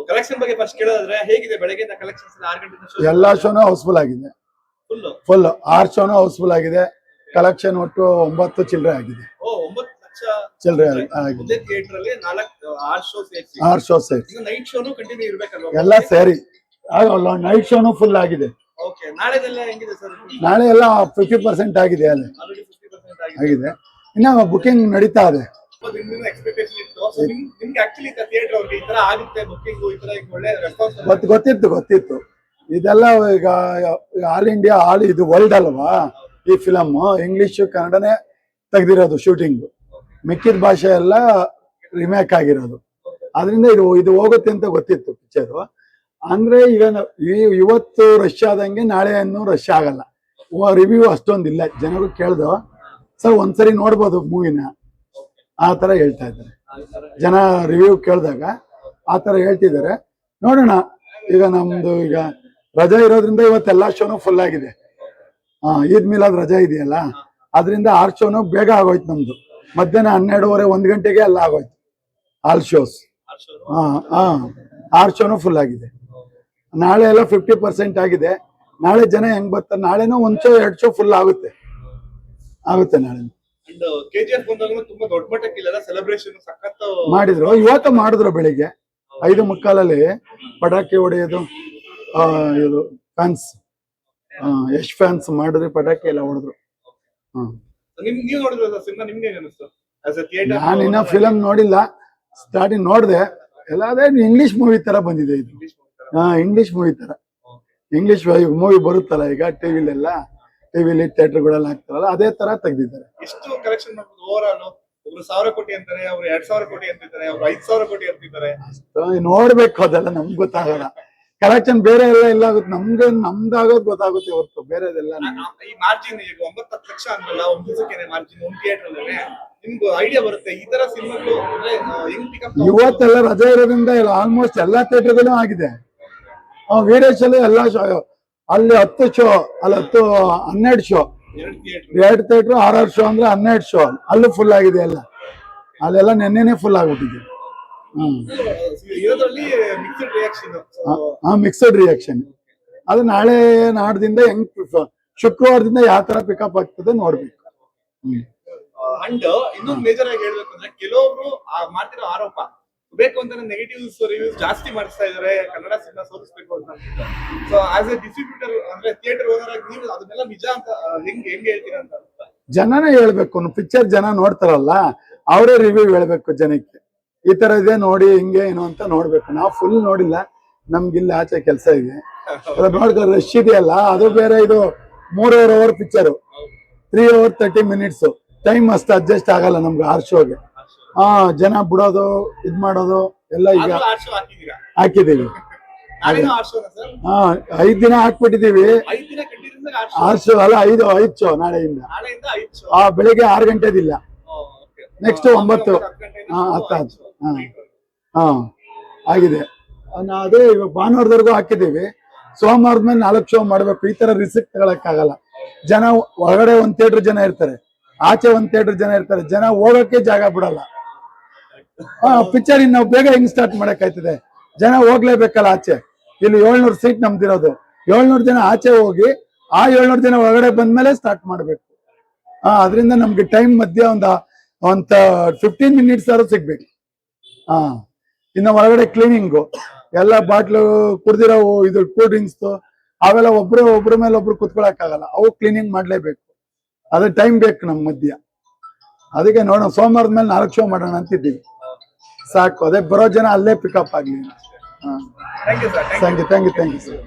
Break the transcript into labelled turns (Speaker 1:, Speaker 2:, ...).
Speaker 1: Collection ಬಗ್ಗೆ first ಕೇಳೋದಾದ್ರೆ ಹೇಗಿದೆ ಬೆಳಗ್ಗೆಯಿಂದ ಕಲೆಕ್ಷನ್ಸ್ 6 ಗಂಟೆಯಿಂದ
Speaker 2: ಎಲ್ಲಾ ಶೋನು ಹೌಸ್ಫುಲ್ ಆಗಿದೆ. ಫುಲ್ 6 ಶೋನು ಹೌಸ್ಫುಲ್ ಆಗಿದೆ. ಕಲೆಕ್ಷನ್ ಒಟ್ಟು 9 ಚಿಲ್ಲರೆ ಆಗಿದೆ.
Speaker 1: 9 ಲಕ್ಷ
Speaker 2: ಚಿಲ್ಲರೆ ಆಗಿದೆ.
Speaker 1: ಥಿಯೇಟರ್ ಅಲ್ಲಿ 6 ಶೋ ಸೇರಿಸಿ
Speaker 2: 6 ಶೋ ಸೇರಿಸಿ
Speaker 1: ನೈಟ್ ಶೋನು ಕಂಟಿನ್ಯೂ ಇರಬೇಕಲ್ವಾ?
Speaker 2: ಎಲ್ಲ ಸೇರಿ ನೈಟ್ ಶೋನು ಫುಲ್ ಆಗಿದೆ.
Speaker 1: ಓಕೆ, ನಾಳೆದೆಲ್ಲ ಹೆಂಗಿದೆ ಸರ್?
Speaker 2: ನಾಳೆ ಎಲ್ಲ 50% ಆಗಿದೆ. ಅಲ್ಲಿ
Speaker 1: ಆಲ್ರೆಡಿ 50%
Speaker 2: ಆಗಿದೆ. ಇನ್ನ ಬುಕಿಂಗ್ ನಡೀತಾ ಇದೆ.
Speaker 1: ಎಕ್ಸ್ಪೆಕ್ಟೇಷನ್ ಇತ್ತು. ಸೊ ನಿಮ್ಗೆ ಆಕ್ಚುಲಿ ಥಿಯೇಟರ್ ಅವ್ರಿಗೆ ಈ ತರ ಆಗುತ್ತೆ ಬುಕಿಂಗ್, ಈ ತರ ಒಳ್ಳೆ ರೆಸ್ಪಾನ್ಸ್
Speaker 2: ಗೊತ್ತಿತ್ತು. ಇದೆಲ್ಲ ಈಗ ಆಲ್ ಇಂಡಿಯಾ ಇದು ವರ್ಲ್ಡ್ ಅಲ್ವಾ ಈ ಫಿಲಮ್. ಇಂಗ್ಲಿಷ್ ಕನ್ನಡನೇ ತೆಗ್ದಿರೋದು ಶೂಟಿಂಗ್, ಮಿಕ್ಕಿದ ಭಾಷೆ ಎಲ್ಲ ರಿಮೇಕ್ ಆಗಿರೋದು. ಅದರಿಂದ ಇದು ಹೋಗುತ್ತೆ ಅಂತ ಗೊತ್ತಿತ್ತು ಪಿಕ್ಚರು. ಅಂದ್ರೆ ಈಗ ಇವತ್ತು ರಶ್ ಆದಂಗೆ ನಾಳೆ ಇನ್ನೂ ರಶ್ ಆಗಲ್ಲ. ರಿವ್ಯೂ ಅಷ್ಟೊಂದಿಲ್ಲ. ಜನರು ಕೇಳ್ದು ಸರ್ ಒಂದ್ಸರಿ ನೋಡ್ಬೋದು ಮೂವಿನ, ಆ ತರ ಹೇಳ್ತಾ ಇದ್ದಾರೆ ಜನ. ರಿವ್ಯೂ ಕೇಳಿದಾಗ ಆ ತರ ಹೇಳ್ತಿದ್ದಾರೆ. ನೋಡೋಣ. ಈಗ ನಮ್ದು ಈಗ ರಜಾ ಇರೋದ್ರಿಂದ ಇವತ್ತೆಲ್ಲಾ ಶೋನು ಫುಲ್ ಆಗಿದೆ. ಈದ್ ಮಿಲಾದ್ ರಜಾ ಇದೆಯಲ್ಲ, ಅದರಿಂದ 6 ಶೋನು ಬೇಗ ಆಗೋಯ್ತು ನಮ್ದು. ಮಧ್ಯಾಹ್ನ 12:30 1 ಗಂಟೆಗೆ ಎಲ್ಲ ಆಗೋಯ್ತು ಆಲ್ ಶೋಸ್. 6 ಶೋನು ಫುಲ್ ಆಗಿದೆ. ನಾಳೆ ಎಲ್ಲ 50% ಆಗಿದೆ. ನಾಳೆ ಜನ ಹೆಂಗ್ ಬರ್ತಾರೆ? ನಾಳೆನೂ 1 ಶೋ 2 ಶೋ ಫುಲ್ ಆಗುತ್ತೆ ನಾಳೆ.
Speaker 1: KGF ಬಂದಾಗಲೂ ತುಂಬಾ ದೊಡ್ಡ ಮಟ್ಟಕ್ಕೆ ಇಲ್ಲ ಸೆಲೆಬ್ರೇಷನ್ ಸಖತ್
Speaker 2: ಮಾಡಿದ್ರು. ಇವತ್ತು ಮಾಡಿದ್ರು ಬೆಳಿಗ್ಗೆ 5:45 ಪಟಾಕಿ ಹೊಡೆಯೋದು. ಇದು ಫ್ಯಾನ್ಸ್ ಯಶ್ ಫ್ಯಾನ್ಸ್ ಮಾಡಿದ್ರೆ ಪಟಾಕಿ ಎಲ್ಲ ಹೊಡೆದ್ರು.
Speaker 1: ನೀವು ನೋಡಿದ್ರ ಸಿನಿಮಾ? ನಿಮ್ಗೆ ಹೇಗೆ ಅನಿಸ್ತು?
Speaker 2: ನಾನು ಇನ್ನ ಫಿಲಮ್ ನೋಡಿಲ್ಲ. ಸ್ಟಾರ್ಟಿಂಗ್ ನೋಡಿದೆ ಎಲ್ಲ. ಅದೇ ಇಂಗ್ಲಿಷ್ ಮೂವಿ ತರ ಬಂದಿದೆ ಇದು. ಇಂಗ್ಲಿಷ್ ಮೂವಿ ತರ. ಇಂಗ್ಲಿಷ್ ಮೂವಿ ಬರುತ್ತಲ್ಲ ಈಗ ಟಿವಿಲೆಲ್ಲ, ಟಿವಿಲಿ ಥಿಯೇಟರ್ಗಳೆಲ್ಲ ಹಾಕ್ತಾರಲ್ಲ, ಅದೇ ತರ ತೆಗ್ದಿದ್ದಾರೆ.
Speaker 1: ಎಷ್ಟು ಕಲೆಕ್ಷನ್ ಮಾಡ್ಬೋದು ಓವರ್ ಆಲ್? ಒಬ್ರು 1000 ಕೋಟಿ ಅಂತಾರೆ, ಅವ್ರು 2000 ಕೋಟಿ ಅಂತಿದ್ದಾರೆ, ಅವ್ರು 5000 ಕೋಟಿ ಅಂತಿದ್ದಾರೆ.
Speaker 2: ನೋಡ್ಬೇಕು, ಅದೆಲ್ಲ ನಮ್ಗೆ ಗೊತ್ತಾಗಲ್ಲ. ಕಲೆಕ್ಷನ್ ಬೇರೆ ಎಲ್ಲ ಇಲ್ಲ ಆಗುತ್ತೆ. ನಮ್ದಾಗೋದು ಗೊತ್ತಾಗುತ್ತೆ ಹೊರತು ಬೇರೆದೆಲ್ಲ.
Speaker 1: ಈ ಮಾರ್ಜಿನ್ ಈಗ 9-10 ಲಕ್ಷ ಅಂದ್ರಲ್ಲ ಒಂದು ದಿವಸಕ್ಕೆ ಮಾರ್ಜಿನ್ ಒಂದು ಥಿಯೇಟರ್ ಅಲ್ಲೇ ನಿಮ್ಗೆ ಐಡಿಯಾ ಬರುತ್ತೆ ಈ ತರ ಸಿನಿಮಾಗಳು ಹೆಂಗ್ ಪಿಕಪ್. ಇವತ್ತೆಲ್ಲ
Speaker 2: ರಜೆ ಇರೋದ್ರಿಂದ ಆಲ್ಮೋಸ್ಟ್ ಎಲ್ಲಾ ಥಿಯೇಟರ್ಗಳು ಆಗಿದೆ. ವೀರೇಶಲ್ಲಿ ಎಲ್ಲ ಶೋ, ಅಲ್ಲಿ 10 ಶೋ, ಅಲ್ಲಿ 12 ಶೋ, 2 ಥಿಯೇಟರ್ 6 ಶೋ ಅಂದ್ರೆ 12 ಶೋ ಅಲ್ಲೂ ಫುಲ್ ಆಗಿದೆ. ಎಲ್ಲ ಅಲ್ಲೆಲ್ಲ ನೆನ್ನೆನೆ ಫುಲ್ ಆಗ್ಬಿಟ್ಟಿದೆ. Mixed reaction. ಅದು ನಾಳೆ ನಾಡ್ದಿಂದ ಹೆಂಗ್ ಶುಕ್ರವಾರದಿಂದ ಯಾವ ತರ ಪಿಕಪ್ ಆಗ್ತದೆ ನೋಡ್ಬೇಕು.
Speaker 1: ಅಂಡ್ ಇನ್ನೊಂದು ಮೇಜರ್ ಆಗಿ ಹೇಳ್ಬೇಕು ಅಂದ್ರೆ ಕೆಲವೊಬ್ರು ಮಾಡ್ತಿರೋ ಆರೋಪ ಬೇಕು ಅಂತ ನೆಗೆಟಿವ್ಸ್ ರಿವ್ಯೂಸ್ ಜಾಸ್ತಿ ಮಾಡಿಸ್ತಾ ಇದಾರೆ ಕನ್ನಡ ಸಿನಿಮಾ ಸೋಲಿಸಬೇಕು ಅಂತ. ಸೊ ಆಸ್ ಎ ಡಿಸ್ಟ್ರಿಬ್ಯೂಟರ್ ಅಂದ್ರೆ ಥಿಯೇಟರ್ ಓನರ್ ಆಗಿ ನೀವು ಅದನ್ನೆಲ್ಲ ನಿಜ ಅಂತ ಹೆಂಗ್ ಹೇಳ್ತೀರಾ ಅಂತ?
Speaker 2: ಜನನೇ ಹೇಳ್ಬೇಕು. ಪಿಕ್ಚರ್ ಜನ ನೋಡ್ತಾರಲ್ಲ, ಅವರೇ ರಿವ್ಯೂ ಹೇಳ್ಬೇಕು ಜನಕ್ಕೆ. ಈ ತರ ಇದೆ ನೋಡಿ, ಹಿಂಗೆ ಏನು ಅಂತ ನೋಡ್ಬೇಕು. ನಾವು ಫುಲ್ ನೋಡಿಲ್ಲ, ನಮ್ಗಿಲ್ಲ ಆಚೆ ಕೆಲಸ ಇದೆ. ನೋಡ್ತಾರೆ ರಶ್ ಇದೆಯಲ್ಲ, ಅದು ಬೇರೆ. ಇದು 3.5 hour picture, 3 hours 30 minutes time ಅಷ್ಟು ಅಡ್ಜಸ್ಟ್ ಆಗಲ್ಲ ನಮ್ಗೆ 6 ಶೋಗೆ. ಜನ ಬಿಡೋದು ಇದ್ ಮಾಡೋದು ಎಲ್ಲ ಈಗ ಹಾಕಿದೀವಿ. 5 ದಿನ ಹಾಕ್ಬಿಟ್ಟಿದೀವಿ. 6 ಶೋ ಅಲ್ಲ, 5 ಶೋ ನಾಳೆಯಿಂದ. ಬೆಳಿಗ್ಗೆ 6 ಗಂಟೆದಿಲ್ಲ, ನೆಕ್ಸ್ಟ್ 9 10 ಆಗಿದೆ. ಅದೇ ಇವಾಗ ಭಾನುವಾರದವರೆಗೂ ಹಾಕಿದೀವಿ. ಸೋಮವಾರದ ಮೇಲೆ 4 ಶೋ ಮಾಡ್ಬೇಕು. ಈ ತರ ರಿಸ್ಕ್ ತಗೊಳಕ್ಕಾಗಲ್ಲ. ಜನ ಒಳಗಡೆ 1 ಥಿಯೇಟರ್ ಜನ ಇರ್ತಾರೆ, ಆಚೆ 1 ಥಿಯೇಟರ್ ಜನ ಇರ್ತಾರೆ. ಜನ ಹೋಗಕ್ಕೆ ಜಾಗ ಬಿಡಲ್ಲ. ಪಿಕ್ಚರ್ ಇನ್ನು ಬೇಗ ಹೆಂಗ್ ಸ್ಟಾರ್ಟ್ ಮಾಡಕ್ಕಾಯ್ತದೆ? ಜನ ಹೋಗ್ಲೇಬೇಕಲ್ಲ ಆಚೆ. ಇಲ್ಲಿ 700 ಸೀಟ್ ನಮ್ದಿರೋದು. 700 ಜನ ಆಚೆ ಹೋಗಿ ಆ 700 ಜನ ಒಳಗಡೆ ಬಂದ್ಮೇಲೆ ಸ್ಟಾರ್ಟ್ ಮಾಡ್ಬೇಕು. ಅದರಿಂದ ನಮ್ಗೆ ಟೈಮ್ ಮಧ್ಯ ಒಂದು 15 minutes ಆದ್ರೂ ಸಿಗ್ಬೇಕು. ಇನ್ನು ಒಳಗಡೆ ಕ್ಲೀನಿಂಗು ಎಲ್ಲ ಬಾಟ್ಲು ಕುಡ್ದಿರೋ ಇದು ಕೂಲ್ ಡ್ರಿಂಕ್ಸ್ ಅವೆಲ್ಲ ಒಬ್ರ ಮೇಲೆ ಒಬ್ರು ಕುತ್ಕೊಳಕ್ ಆಗಲ್ಲ. ಅವು ಕ್ಲೀನಿಂಗ್ ಮಾಡ್ಲೇಬೇಕು. ಅದೇ ಟೈಮ್ ಬೇಕು ನಮ್ ಮಧ್ಯ. ಅದಕ್ಕೆ ನೋಡೋಣ, ಸೋಮವಾರದ ಮೇಲೆ 4 ಶೋ ಮಾಡೋಣ ಅಂತಿದ್ದೀವಿ. ಸಾಕು, ಅದೇ ಬರೋ ಜನ ಅಲ್ಲೇ ಪಿಕಪ್ ಆಗ್ಲಿ. Thank you sir.